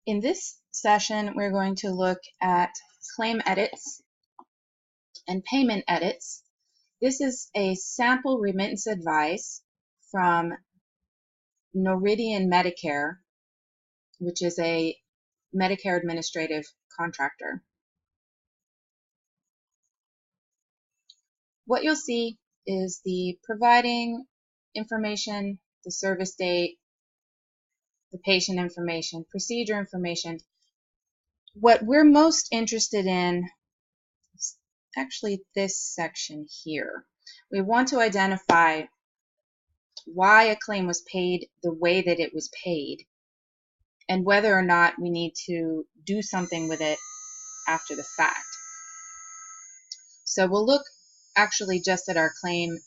In this session, we're going to look at claim edits and payment edits. This is a sample remittance advice from Noridian Medicare, which is a Medicare administrative contractor. What you'll see is the providing information, the service date, the patient information, procedure information. What we're most interested in is actually this section here. We want to identify why a claim was paid the way that it was paid and whether or not we need to do something with it after the fact. So we'll look actually just at our claim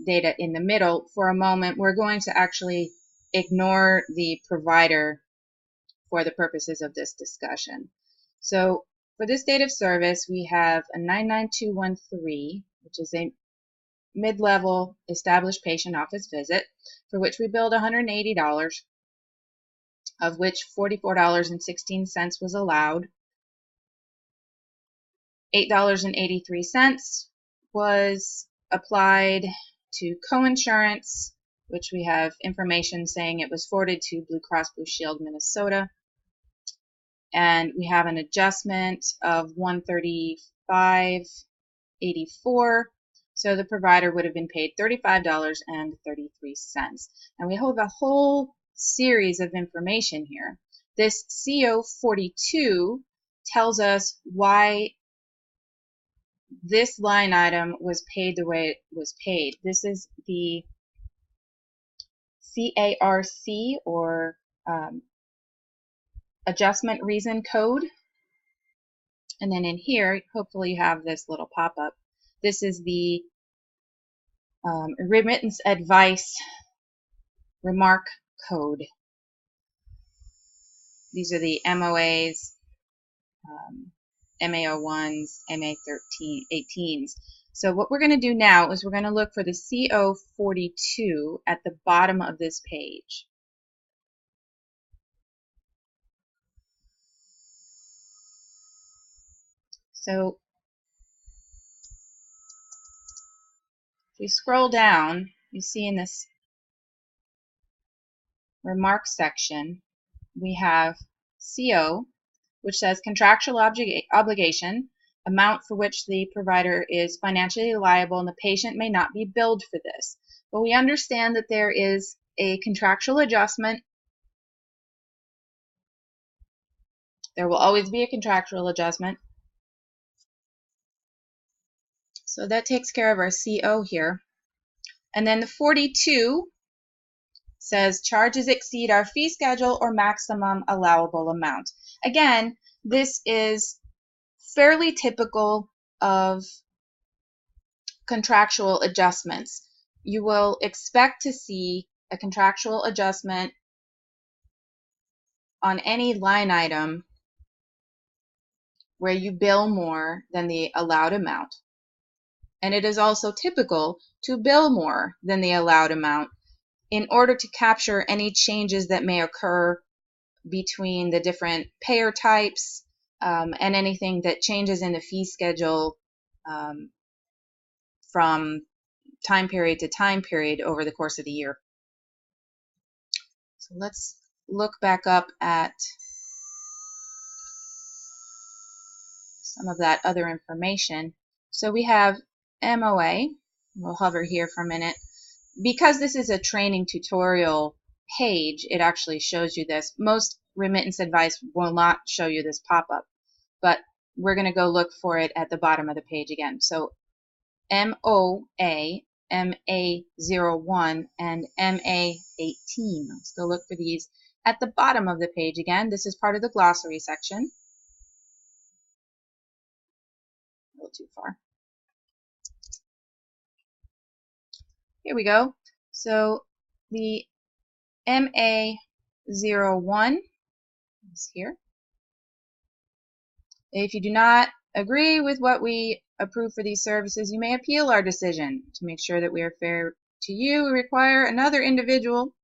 data in the middle. For a moment, we're going to actually ignore the provider for the purposes of this discussion. So for this date of service, we have a 99213, which is a mid-level established patient office visit, for which we billed $180, of which $44.16 was allowed. $8.83 was applied to coinsurance, which we have information saying it was forwarded to Blue Cross Blue Shield Minnesota. And we have an adjustment of $135.84. So the provider would have been paid $35.33. And we have a whole series of information here. This CO42 tells us why this line item was paid the way it was paid. This is the CARC, or adjustment reason code. And then in here, hopefully you have this little pop-up. This is the remittance advice remark code. These are the MOAs, MA01s, MA18s. So what we're going to do now is we're going to look for the CO42 at the bottom of this page. So if we scroll down, you see in this remarks section, we have CO, which says contractual obligation, amount for which the provider is financially liable and the patient may not be billed for this. But we understand that there is a contractual adjustment. There will always be a contractual adjustment. So that takes care of our CO here. And then the 42 says charges exceed our fee schedule or maximum allowable amount. Again, this is fairly typical of contractual adjustments. You will expect to see a contractual adjustment on any line item where you bill more than the allowed amount. And it is also typical to bill more than the allowed amount in order to capture any changes that may occur between the different payer types and anything that changes in the fee schedule from time period to time period over the course of the year. So let's look back up at some of that other information. So we have MOA. We'll hover here for a minute. Because this is a training tutorial page, it actually shows you this. Most remittance advice will not show you this pop-up, but we're going to go look for it at the bottom of the page again. So MOA, MA01, and MA18. Let's go look for these at the bottom of the page again. This is part of the glossary section. A little too far. Here we go. So the MA01 is here. If you do not agree with what we approve for these services, you may appeal our decision. To make sure that we are fair to you, we require another individual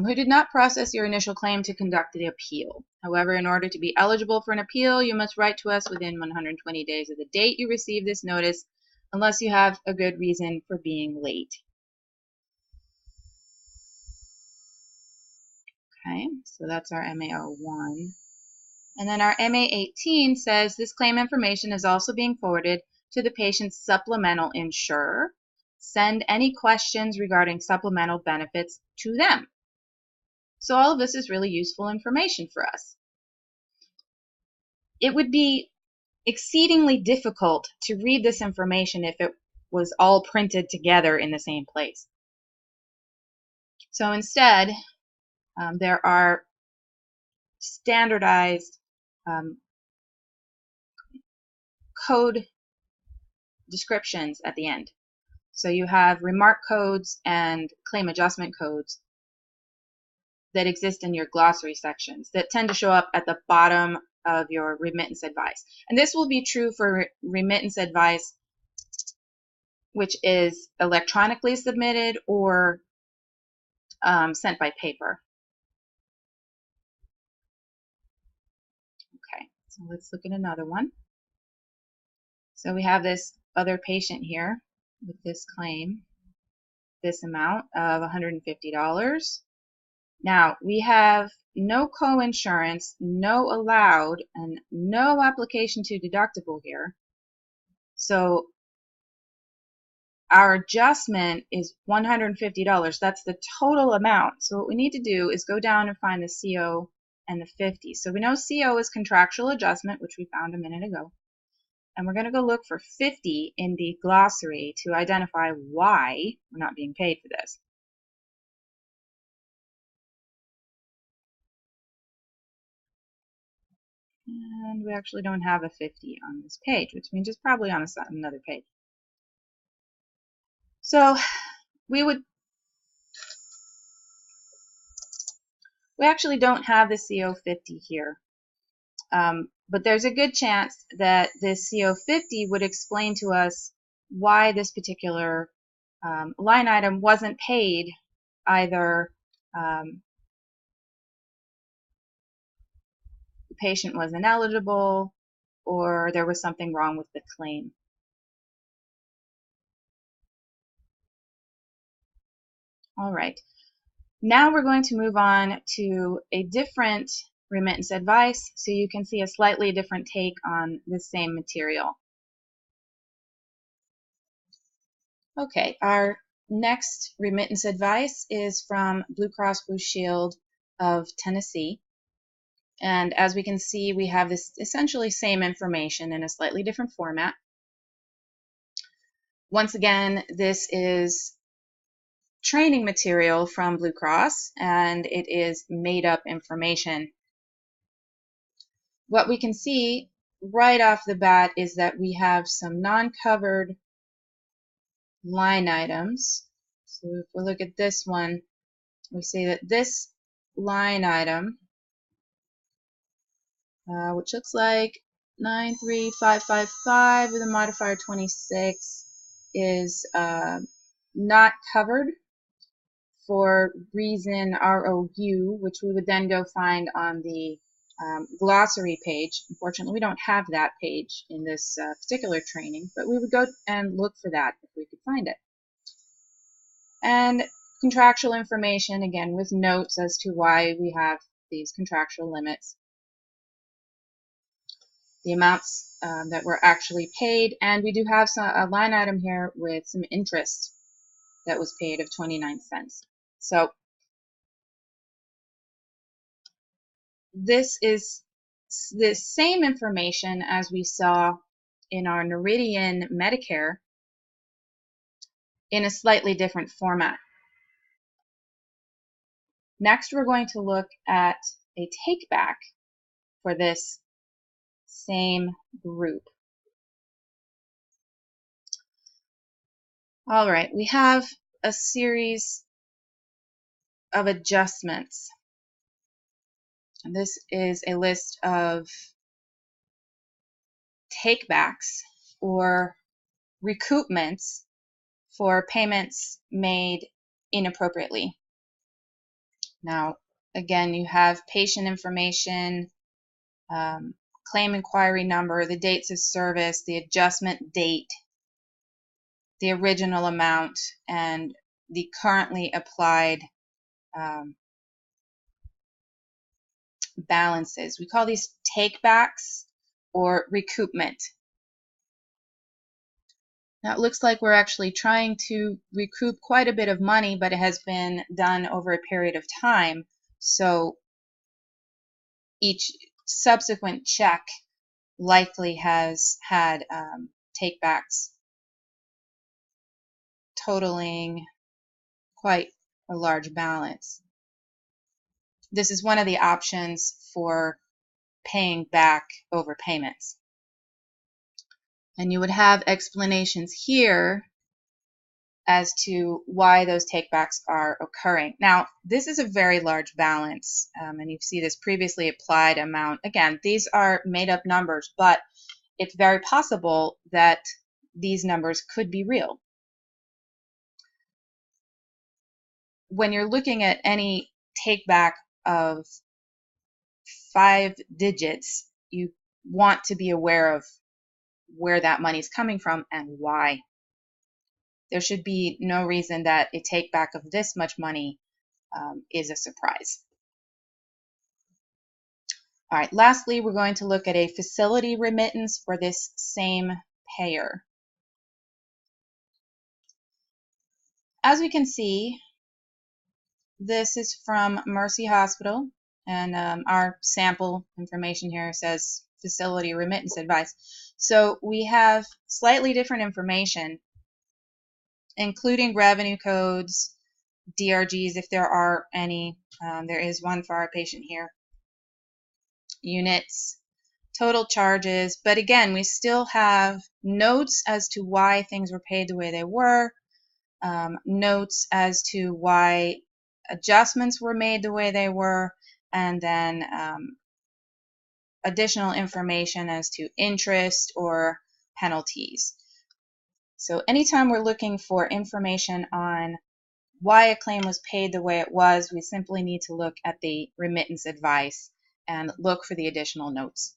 who did not process your initial claim to conduct the appeal. However, in order to be eligible for an appeal, you must write to us within 120 days of the date you receive this notice, unless you have a good reason for being late. Okay, so that's our MA01. And then our MA18 says this claim information is also being forwarded to the patient's supplemental insurer. Send any questions regarding supplemental benefits to them. So all of this is really useful information for us. It would be exceedingly difficult to read this information if it was all printed together in the same place. So instead, there are standardized code descriptions at the end. So you have remark codes and claim adjustment codes that exist in your glossary sections that tend to show up at the bottom of your remittance advice. And this will be true for remittance advice which is electronically submitted or sent by paper. Okay, so let's look at another one. So we have this other patient here with this claim, this amount of $150. Now, we have no co-insurance, no allowed, and no application to deductible here. So our adjustment is $150. That's the total amount. So what we need to do is go down and find the CO and the 50. So we know CO is contractual adjustment, which we found a minute ago. And we're going to go look for 50 in the glossary to identify why we're not being paid for this. And we actually don't have a 50 on this page, which means it's probably on another page. So we actually don't have the CO50 here. But there's a good chance that this CO50 would explain to us why this particular line item wasn't paid. Either the patient was ineligible or there was something wrong with the claim. All right, now we're going to move on to a different remittance advice so you can see a slightly different take on the same material. Okay, our next remittance advice is from Blue Cross Blue Shield of Tennessee. And as we can see, we have this essentially same information in a slightly different format. Once again, this is training material from Blue Cross, and it is made up information. What we can see right off the bat is that we have some non-covered line items. So if we look at this one, we see that this line item, which looks like 93555 with a modifier 26, is not covered for reason ROU, which we would then go find on the glossary page. Unfortunately, we don't have that page in this particular training, but we would go and look for that if we could find it. And contractual information, again, with notes as to why we have these contractual limits, the amounts that were actually paid, and we do have a line item here with some interest that was paid of 29 cents. So this is the same information as we saw in our Noridian Medicare in a slightly different format. Next, we're going to look at a take-back for this same group. All right, we have a series of adjustments. And this is a list of take-backs or recoupments for payments made inappropriately. Now, again, you have patient information, claim inquiry number, the dates of service, the adjustment date, the original amount, and the currently applied balances. We call these takebacks or recoupment. Now it looks like we're actually trying to recoup quite a bit of money, but it has been done over a period of time. So each subsequent check likely has had takebacks totaling quite a large balance. This is one of the options for paying back overpayments. And you would have explanations here as to why those takebacks are occurring. Now, this is a very large balance, and you see this previously applied amount. Again, these are made up numbers, but it's very possible that these numbers could be real. When you're looking at any takeback of 5 digits, you want to be aware of where that money is coming from and why. There should be no reason that a take back of this much money is a surprise. All right, lastly, we're going to look at a facility remittance for this same payer. As we can see, this is from Mercy Hospital, and our sample information here says facility remittance advice. So we have slightly different information, including revenue codes, DRGs if there are any. There is one for our patient here. Units, total charges, but again, we still have notes as to why things were paid the way they were, notes as to why adjustments were made the way they were, and then additional information as to interest or penalties. So anytime we're looking for information on why a claim was paid the way it was, we simply need to look at the remittance advice and look for the additional notes.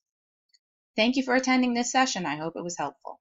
Thank you for attending this session. I hope it was helpful.